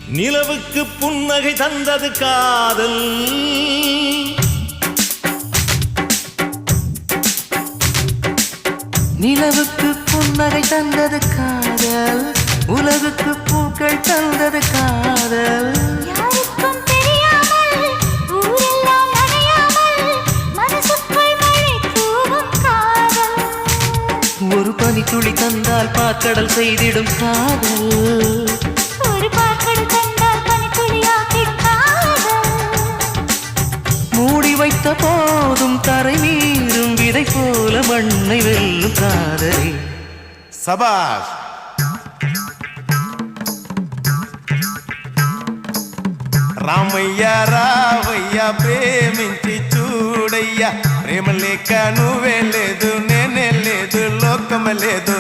நிலவுக்கு புன்னகை தந்தது காதல், நிலவுக்கு புன்னகை தந்தது காதல், உலகுக்கு பூக்கள் தந்தது காதல். யாருக்கும் தெரியாமல் ஊரெல்லாம் நனையாமல் மனசுக்குள் மழை தூவும் காதல். ஒரு பனித்துளி தந்தால் பாக்கடல் செய்திடும் காதல், ஒரு பாக்கடல் தந்தால் பனித்துளியாக்கிடும் காதல். மூடி வைத்த போதும் தரை மீறும் விதை போல மண்ணை வெல்லும் காதல். சபாஷ். రామయ్య రావయ్య ప్రేమించి చూడయ్యా, ప్రేమ లేక నువ్వే లేదు నేనే లేదు లోకమే లేదు.